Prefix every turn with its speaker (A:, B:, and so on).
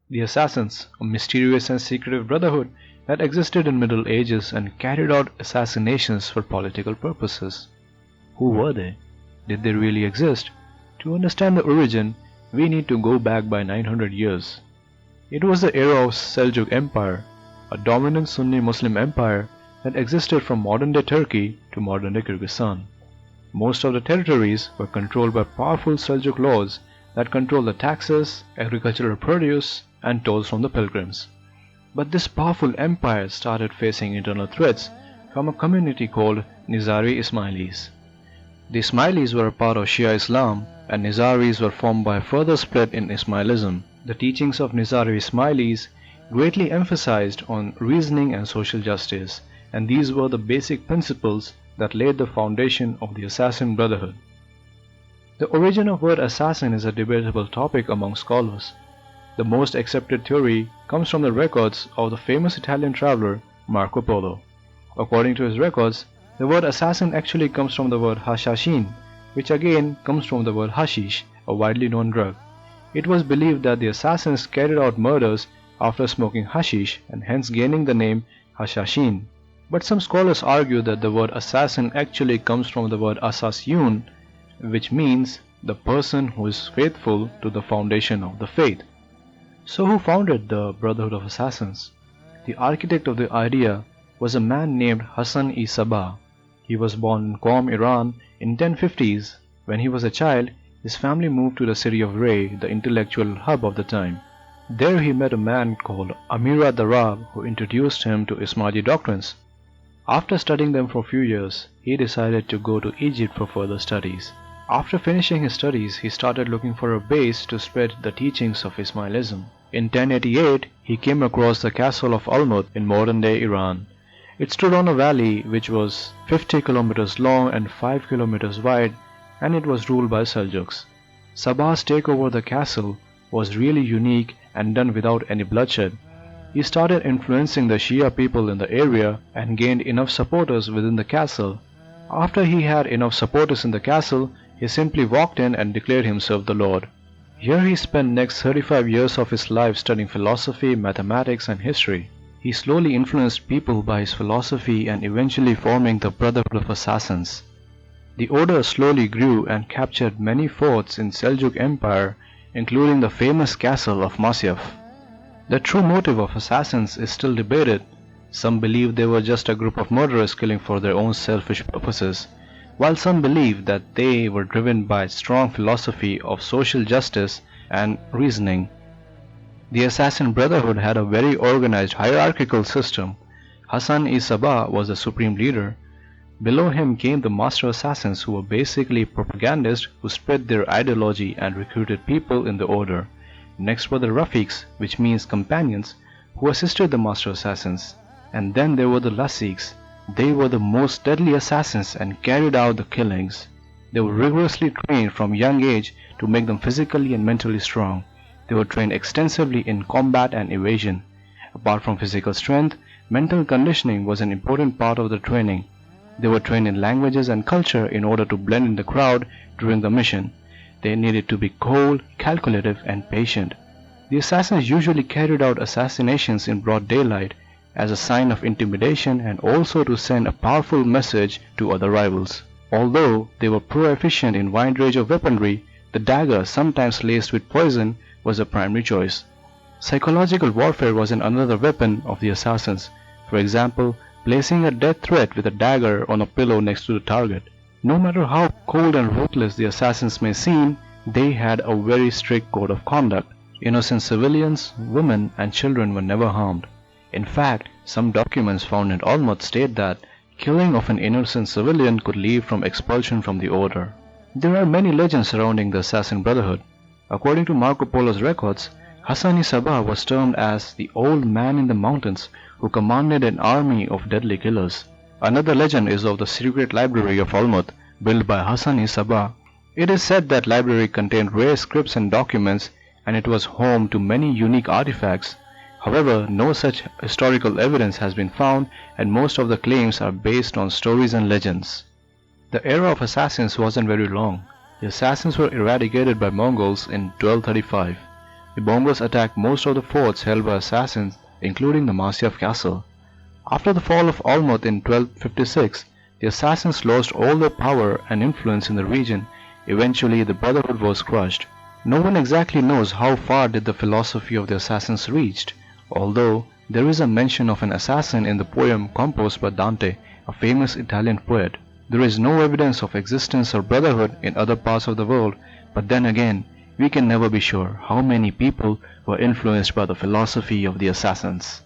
A: The assassins, a mysterious and secretive brotherhood that existed in Middle Ages and carried out assassinations for political purposes. Who were they? Did they really exist? To understand the origin, we need to go back by 900 years. It was the era of Seljuk Empire, a dominant Sunni Muslim empire that existed from modern-day Turkey to modern-day Kyrgyzstan. Most of the territories were controlled by powerful Seljuk lords that controlled the taxes, agricultural produce, and tolls from the pilgrims. But this powerful empire started facing internal threats from a community called Nizari Ismailis. The Ismailis were a part of Shia Islam, and Nizaris were formed by a further split in Ismailism. The teachings of Nizari Ismailis greatly emphasized on reasoning and social justice, and these were the basic principles that laid the foundation of the Assassin Brotherhood. The origin of word assassin is a debatable topic among scholars. The most accepted theory comes from the records of the famous Italian traveler Marco Polo. According to his records, the word assassin actually comes from the word hashashin, which again comes from the word hashish, a widely known drug. It was believed that the assassins carried out murders after smoking hashish and hence gaining the name hashashin. But some scholars argue that the word assassin actually comes from the word asasyun, which means the person who is faithful to the foundation of the faith. So who founded the Brotherhood of Assassins? The architect of the idea was a man named Hassan-i Sabbah. He was born in Qom, Iran in 1050s. When he was a child, his family moved to the city of Ray, the intellectual hub of the time. There he met a man called Amira Darab who introduced him to Ismaili doctrines. After studying them for a few years, he decided to go to Egypt for further studies. After finishing his studies, he started looking for a base to spread the teachings of Ismailism. In 1088, he came across the castle of Almut in modern-day Iran. It stood on a valley which was 50 kilometers long and 5 kilometers wide, and it was ruled by Seljuks. Sabbah's takeover of the castle was really unique and done without any bloodshed. He started influencing the Shia people in the area and gained enough supporters within the castle. After he had enough supporters in the castle, he simply walked in and declared himself the Lord. Here he spent next 35 years of his life studying philosophy, mathematics, and history. He slowly influenced people by his philosophy and eventually forming the Brotherhood of Assassins. The order slowly grew and captured many forts in Seljuk Empire, including the famous castle of Masyaf. The true motive of assassins is still debated. Some believe they were just a group of murderers killing for their own selfish purposes, while some believe that they were driven by a strong philosophy of social justice and reasoning. The Assassin Brotherhood had a very organized hierarchical system. Hassan-i Sabbah was the supreme leader. Below him came the master assassins, who were basically propagandists who spread their ideology and recruited people in the order. Next were the Rafiqs, which means companions, who assisted the master assassins. And then there were the Lasiqs. They were the most deadly assassins and carried out the killings. They were rigorously trained from young age to make them physically and mentally strong. They were trained extensively in combat and evasion. Apart from physical strength, mental conditioning was an important part of the training. They were trained in languages and culture in order to blend in the crowd during the mission. They needed to be cold, calculative, and patient. The assassins usually carried out assassinations in broad daylight as a sign of intimidation and also to send a powerful message to other rivals. Although they were proficient in wide range of weaponry, the dagger, sometimes laced with poison, was a primary choice. Psychological warfare was another weapon of the assassins. For example, placing a death threat with a dagger on a pillow next to the target. No matter how cold and ruthless the assassins may seem, they had a very strict code of conduct. Innocent civilians, women, and children were never harmed. In fact, some documents found in Almut state that killing of an innocent civilian could lead from expulsion from the order. There are many legends surrounding the Assassin Brotherhood. According to Marco Polo's records, Hassan-i Sabbah was termed as the old man in the mountains who commanded an army of deadly killers. Another legend is of the secret library of Almut, built by Hassan-i Sabbah. It is said that library contained rare scripts and documents, and it was home to many unique artifacts. However, no such historical evidence has been found, and most of the claims are based on stories and legends. The era of assassins wasn't very long. The assassins were eradicated by Mongols in 1235. The bombers attacked most of the forts held by assassins, including the Masyaf castle. After the fall of Olmütz in 1256, the assassins lost all their power and influence in the region. Eventually, the Brotherhood was crushed. No one exactly knows how far did the philosophy of the assassins reached, although there is a mention of an assassin in the poem composed by Dante, a famous Italian poet. There is no evidence of existence or brotherhood in other parts of the world, but then again, we can never be sure how many people were influenced by the philosophy of the assassins.